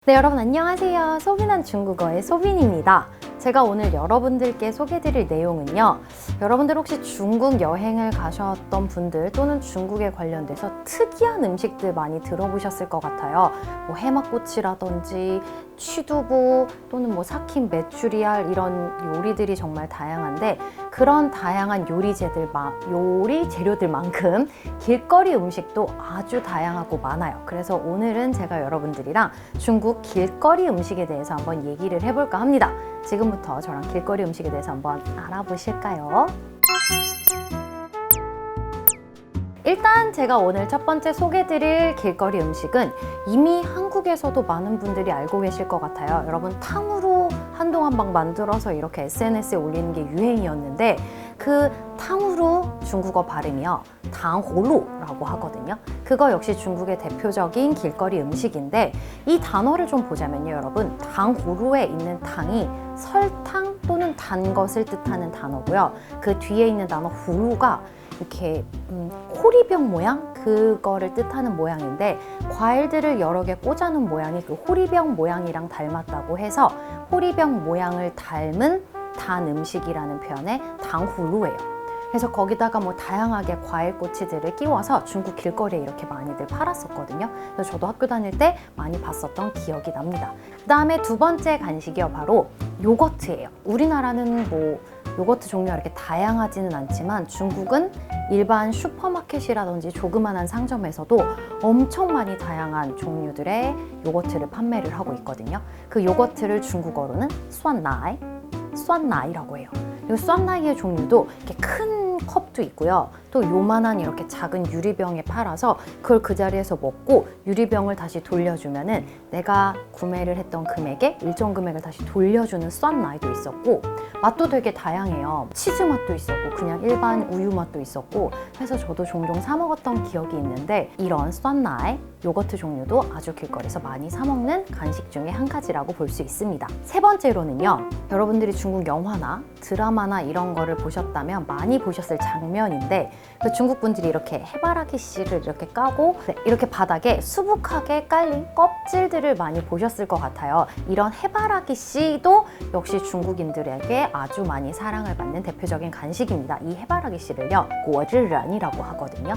네, 여러분 안녕하세요. 소빈한 중국어의 소빈입니다. 제가 오늘 여러분들께 소개해드릴 내용은요, 여러분들 혹시 중국 여행을 가셨던 분들 또는 중국에 관련돼서 특이한 음식들 많이 들어보셨을 것 같아요. 뭐 해막꼬치라든지 취두부 또는 뭐 삭힌 메추리알, 이런 요리들이 정말 다양한데, 그런 다양한 요리 재료들만큼 길거리 음식도 아주 다양하고 많아요. 그래서 오늘은 제가 여러분들이랑 중국 길거리 음식에 대해서 한번 얘기를 해볼까 합니다. 지금부터 저랑 길거리 음식에 대해서 한번 알아보실까요? 일단 제가 오늘 첫 번째 소개해드릴 길거리 음식은 이미 한국에서도 많은 분들이 알고 계실 것 같아요. 여러분, 탕후루 한동안 막 만들어서 이렇게 SNS에 올리는 게 유행이었는데, 그 탕후루 중국어 발음이요, 당호루라고 하거든요. 그거 역시 중국의 대표적인 길거리 음식인데, 이 단어를 좀 보자면요, 여러분, 당호루에 있는 당이 설탕 또는 단 것을 뜻하는 단어고요. 그 뒤에 있는 단어 후루가 이렇게 호리병 모양? 그거를 뜻하는 모양인데, 과일들을 여러 개 꽂아놓은 모양이 그 호리병 모양이랑 닮았다고 해서 호리병 모양을 닮은 단 음식이라는 표현의 당후루예요. 그래서 거기다가 뭐 다양하게 과일 꼬치들을 끼워서 중국 길거리에 이렇게 많이들 팔았었거든요. 그래서 저도 학교 다닐 때 많이 봤었던 기억이 납니다. 그 다음에 두 번째 간식이요, 바로 요거트예요. 우리나라는 뭐 요거트 종류가 이렇게 다양하지는 않지만 중국은 일반 슈퍼마켓이라든지 조그만한 상점에서도 엄청 많이 다양한 종류들의 요거트를 판매를 하고 있거든요. 그 요거트를 중국어로는 酸나이라고 해요. 그리고 酸나이의 종류도 이렇게 큰 컵도 있고요. 또 요만한 이렇게 작은 유리병에 팔아서 그걸 그 자리에서 먹고 유리병을 다시 돌려주면은 내가 구매를 했던 금액에 일정 금액을 다시 돌려주는 酸나이도 있었고, 맛도 되게 다양해요. 치즈 맛도 있었고 그냥 일반 우유 맛도 있었고 해서 저도 종종 사 먹었던 기억이 있는데, 이런 酸나이 요거트 종류도 아주 길거리에서 많이 사 먹는 간식 중에 한 가지라고 볼 수 있습니다. 세 번째로는요, 여러분들이 중국 영화나 드라마나 이런 거를 보셨다면 많이 보셨을 장면인데, 그 중국 분들이 이렇게 해바라기 씨를 이렇게 까고 이렇게 바닥에 수북하게 깔린 껍질들을 많이 보셨을 것 같아요. 이런 해바라기 씨도 역시 중국인들에게 아주 많이 사랑을 받는 대표적인 간식입니다. 이 해바라기 씨를요, 구어즈런이라고 하거든요.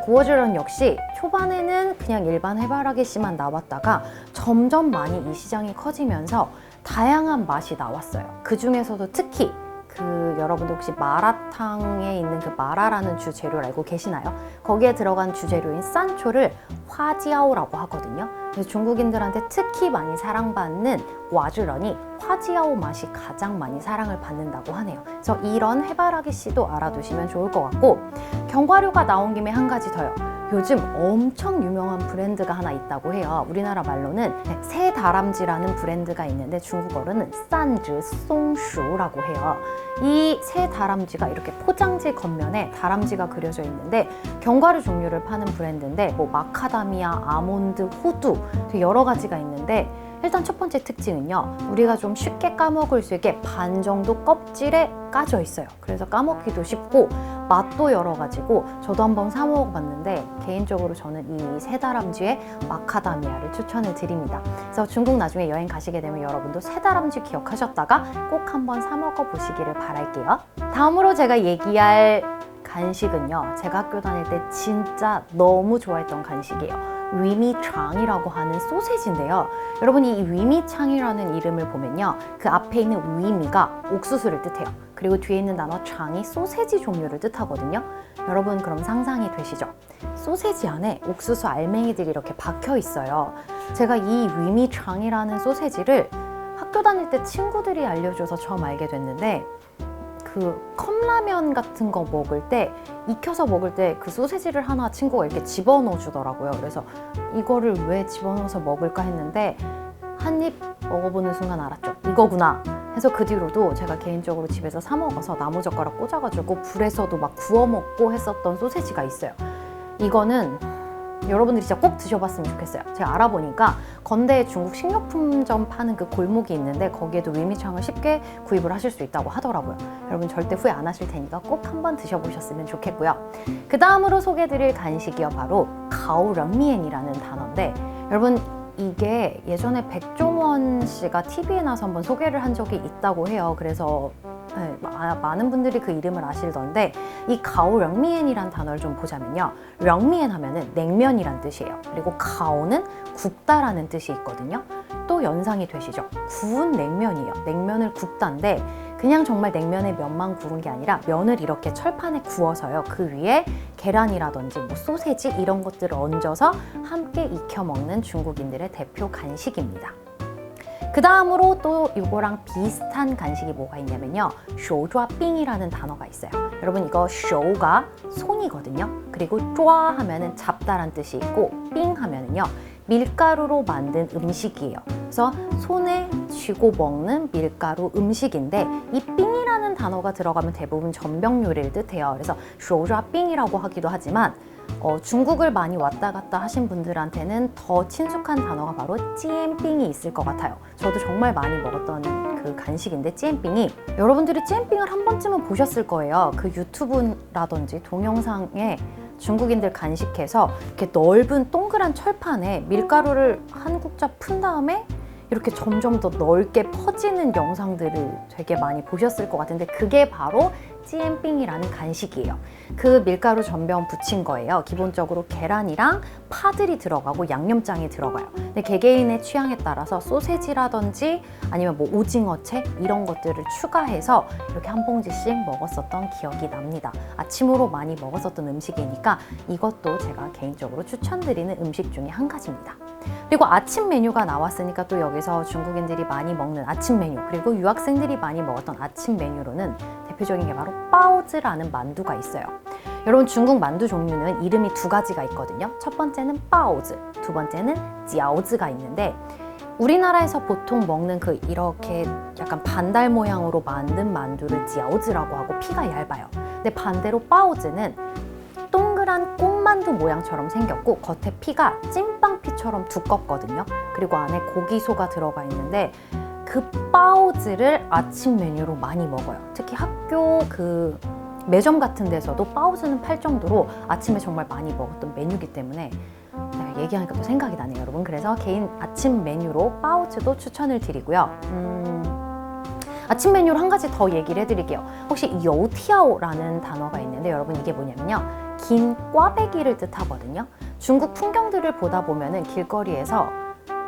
구어즈런 역시 초반에는 그냥 일반 해바라기 씨만 나왔다가 점점 많이 이 시장이 커지면서 다양한 맛이 나왔어요. 그 중에서도 특히 여러분들 혹시 마라탕에 있는 그 마라라는 주재료를 알고 계시나요? 거기에 들어간 주재료인 산초를 화지아오라고 하거든요. 그래서 중국인들한테 특히 많이 사랑받는 와즈런이 화지아오 맛이 가장 많이 사랑을 받는다고 하네요. 그래서 이런 해바라기 씨도 알아두시면 좋을 것 같고, 견과류가 나온 김에 한 가지 더요. 요즘 엄청 유명한 브랜드가 하나 있다고 해요. 우리나라 말로는 새다람쥐라는 브랜드가 있는데 중국어로는 산즈 송슈라고 해요. 이 새다람쥐가 이렇게 포장지 겉면에 다람쥐가 그려져 있는데 견과류 종류를 파는 브랜드인데, 뭐 마카다미아, 아몬드, 호두 되게 여러 가지가 있는데, 일단 첫 번째 특징은요, 우리가 좀 쉽게 까먹을 수 있게 반 정도 껍질에 까져 있어요. 그래서 까먹기도 쉽고 맛도 여러 가지고, 저도 한번 사 먹어봤는데 개인적으로 저는 이 새다람쥐의 마카다미아를 추천을 드립니다. 그래서 중국 나중에 여행 가시게 되면 여러분도 새다람쥐 기억하셨다가 꼭 한번 사 먹어보시기를 바랄게요. 다음으로 제가 얘기할 간식은요, 제가 학교 다닐 때 진짜 너무 좋아했던 간식이에요. 위미창이라고 하는 소세지인데요. 여러분, 이 위미창이라는 이름을 보면요, 그 앞에 있는 위미가 옥수수를 뜻해요. 그리고 뒤에 있는 단어 창이 소세지 종류를 뜻하거든요. 여러분, 그럼 상상이 되시죠? 소세지 안에 옥수수 알맹이들이 이렇게 박혀 있어요. 제가 이 위미창이라는 소세지를 학교 다닐 때 친구들이 알려줘서 처음 알게 됐는데, 그 컵라면 같은 거 먹을 때, 익혀서 먹을 때 그 소세지를 하나 친구가 이렇게 집어넣어 주더라고요. 그래서 이거를 왜 집어넣어서 먹을까 했는데 한 입 먹어보는 순간 알았죠. 이거구나 해서 그 뒤로도 제가 개인적으로 집에서 사 먹어서 나무젓가락 꽂아가지고 불에서도 막 구워 먹고 했었던 소세지가 있어요. 이거는 여러분들이 진짜 꼭 드셔봤으면 좋겠어요. 제가 알아보니까 건대에 중국 식료품점 파는 그 골목이 있는데 거기에도 위미창을 쉽게 구입을 하실 수 있다고 하더라고요. 여러분 절대 후회 안 하실 테니까 꼭 한번 드셔보셨으면 좋겠고요. 그 다음으로 소개해드릴 간식이요, 바로 가오런미엔이라는 단어인데, 여러분 이게 예전에 백종원 씨가 TV에 나와서 한번 소개를 한 적이 있다고 해요. 그래서 네, 많은 분들이 그 이름을 아시던데 이 가오령미엔이란 단어를 좀 보자면요. 령미엔 하면은 냉면이란 뜻이에요. 그리고 가오는 굽다라는 뜻이 있거든요. 또 연상이 되시죠? 구운 냉면이에요. 냉면을 굽다인데 그냥 정말 냉면에 면만 구운 게 아니라 면을 이렇게 철판에 구워서요. 그 위에 계란이라든지 뭐 소세지 이런 것들을 얹어서 함께 익혀 먹는 중국인들의 대표 간식입니다. 그 다음으로 또 이거랑 비슷한 간식이 뭐가 있냐면요. 쇼좌빙이라는 단어가 있어요. 여러분 이거 쇼가 손이거든요. 그리고 좌 하면은 잡다란 뜻이 있고 빙 하면은요. 밀가루로 만든 음식이에요. 그래서 손에 쥐고 먹는 밀가루 음식인데 이 빙이라는 단어가 들어가면 대부분 전병 요리를 뜻해요. 그래서 쇼좌빙이라고 하기도 하지만 중국을 많이 왔다 갔다 하신 분들한테는 더 친숙한 단어가 바로 찌엔빙이 있을 것 같아요. 저도 정말 많이 먹었던 그 간식인데 찌엔빙이 여러분들이 찌엔빙을 한 번쯤은 보셨을 거예요. 그 유튜브라든지 동영상에 중국인들 간식해서 이렇게 넓은 동그란 철판에 밀가루를 한 국자 푼 다음에 이렇게 점점 더 넓게 퍼지는 영상들을 되게 많이 보셨을 것 같은데 그게 바로 찌엔빙이라는 간식이에요. 그 밀가루 전병 부친 거예요. 기본적으로 계란이랑 파들이 들어가고 양념장이 들어가요. 근데 개개인의 취향에 따라서 소세지라든지 아니면 뭐 오징어채 이런 것들을 추가해서 이렇게 한 봉지씩 먹었었던 기억이 납니다. 아침으로 많이 먹었었던 음식이니까 이것도 제가 개인적으로 추천드리는 음식 중에 한 가지입니다. 그리고 아침 메뉴가 나왔으니까 또 여기서 중국인들이 많이 먹는 아침 메뉴 그리고 유학생들이 많이 먹었던 아침 메뉴로는 대표적인 게 바로 빠오즈라는 만두가 있어요. 여러분 중국 만두 종류는 이름이 두 가지가 있거든요. 첫 번째는 빠오즈, 두 번째는 지아오즈가 있는데 우리나라에서 보통 먹는 그 이렇게 약간 반달 모양으로 만든 만두를 지아오즈라고 하고 피가 얇아요. 근데 반대로 빠오즈는 동그란 꽃만두 모양처럼 생겼고 겉에 피가 찐빵피처럼 두껍거든요. 그리고 안에 고기소가 들어가 있는데 그 빠오즈를 아침 메뉴로 많이 먹어요. 특히 학교 그 매점 같은 데서도 빠오즈는 팔 정도로 아침에 정말 많이 먹었던 메뉴이기 때문에 얘기하니까 또 생각이 나네요, 여러분. 그래서 개인 아침 메뉴로 빠오즈도 추천을 드리고요. 아침 메뉴로 한 가지 더 얘기를 해드릴게요. 혹시 요티아오라는 단어가 있는데 여러분 이게 뭐냐면요. 긴 꽈배기를 뜻하거든요. 중국 풍경들을 보다 보면은 길거리에서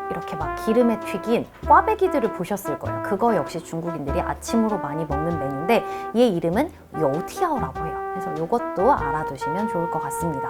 이렇게 막 기름에 튀긴 꽈배기들을 보셨을 거예요. 그거 역시 중국인들이 아침으로 많이 먹는 메뉴인데 얘 이름은 요티아오라고 해요. 그래서 이것도 알아두시면 좋을 것 같습니다.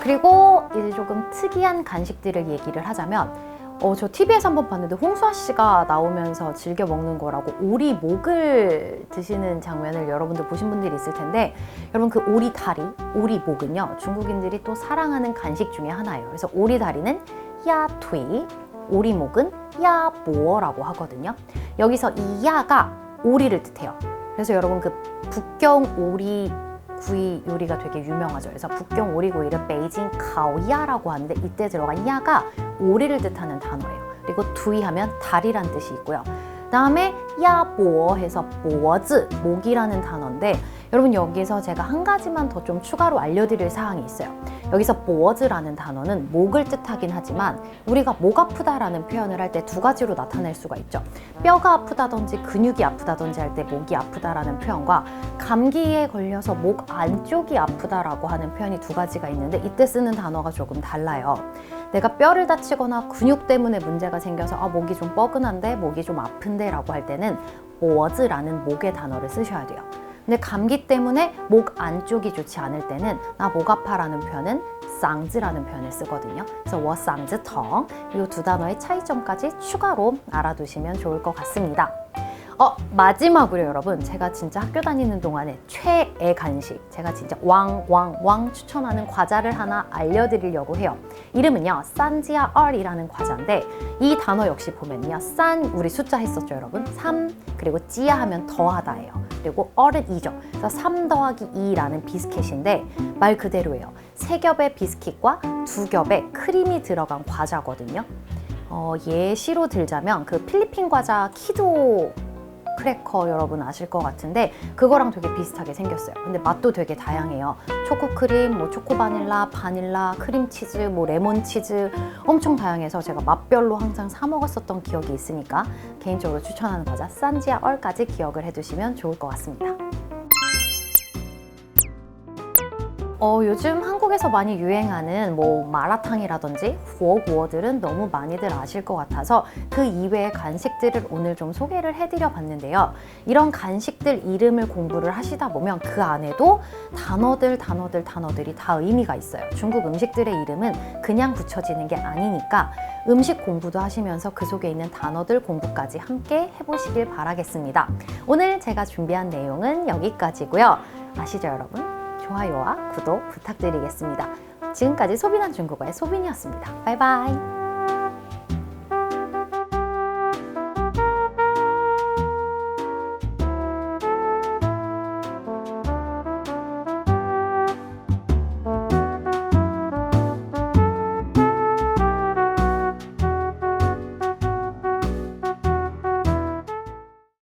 그리고 이제 조금 특이한 간식들을 얘기를 하자면 저 TV에서 한번 봤는데 홍수아 씨가 나오면서 즐겨 먹는 거라고 오리목을 드시는 장면을 여러분들 보신 분들이 있을 텐데 여러분 그 오리다리, 오리목은요 중국인들이 또 사랑하는 간식 중에 하나예요. 그래서 오리다리는 야투이, 오리목은 야보어라고 하거든요. 여기서 이 야가 오리를 뜻해요. 그래서 여러분 그 북경 오리 구이 요리가 되게 유명하죠. 그래서 북경 오리구이를 베이징 가오야라고 하는데 이때 들어간 야가 오리를 뜻하는 단어예요. 그리고 두이 하면 다리란 뜻이 있고요. 다음에 야보어 해서 보어즈, 목이라는 단어인데 여러분 여기서 제가 한 가지만 더 좀 추가로 알려드릴 사항이 있어요. 여기서 보어즈라는 단어는 목을 뜻하긴 하지만 우리가 목 아프다라는 표현을 할 때 두 가지로 나타낼 수가 있죠. 뼈가 아프다든지 근육이 아프다든지 할 때 목이 아프다라는 표현과 감기에 걸려서 목 안쪽이 아프다라고 하는 표현이 두 가지가 있는데 이때 쓰는 단어가 조금 달라요. 내가 뼈를 다치거나 근육 때문에 문제가 생겨서 목이 좀 뻐근한데 목이 좀 아픈데 라고 할 때는 보어즈라는 목의 단어를 쓰셔야 돼요. 근데 감기 때문에 목 안쪽이 좋지 않을 때는 나 목 아파라는 표현은 쌍즈라는 표현을 쓰거든요. 그래서 워쌍즈텅 이 두 단어의 차이점까지 추가로 알아두시면 좋을 것 같습니다. 마지막으로 여러분 제가 진짜 학교 다니는 동안에 최애 간식 제가 진짜 왕 추천하는 과자를 하나 알려드리려고 해요. 이름은요 산지아 얼이라는 과자인데 이 단어 역시 보면요 산 우리 숫자 했었죠 여러분 3 그리고 찌야 하면 더하다예요. 그리고 얼은 2죠. 그래서 3 더하기 2라는 비스켓인데 말 그대로예요. 3겹의 비스킷과 2겹의 크림이 들어간 과자거든요. 예시로 들자면 그 필리핀 과자 키도 크래커 여러분 아실 것 같은데 그거랑 되게 비슷하게 생겼어요. 근데 맛도 되게 다양해요. 초코 크림, 뭐 초코 바닐라, 바닐라, 크림치즈, 뭐 레몬치즈 엄청 다양해서 제가 맛별로 항상 사 먹었었던 기억이 있으니까 개인적으로 추천하는 과자 산지아 얼까지 기억을 해두시면 좋을 것 같습니다. 요즘 한국에서 많이 유행하는 뭐 마라탕이라든지 구어구어들은 너무 많이들 아실 것 같아서 그 이외의 간식들을 오늘 좀 소개를 해드려 봤는데요. 이런 간식들 이름을 공부를 하시다 보면 그 안에도 단어들이 다 의미가 있어요. 중국 음식들의 이름은 그냥 붙여지는 게 아니니까 음식 공부도 하시면서 그 속에 있는 단어들 공부까지 함께 해보시길 바라겠습니다. 오늘 제가 준비한 내용은 여기까지고요. 아시죠, 여러분? 좋아요와 구독 부탁드리겠습니다. 지금까지 소비난 중국어의 소빈이었습니다. 바이바이.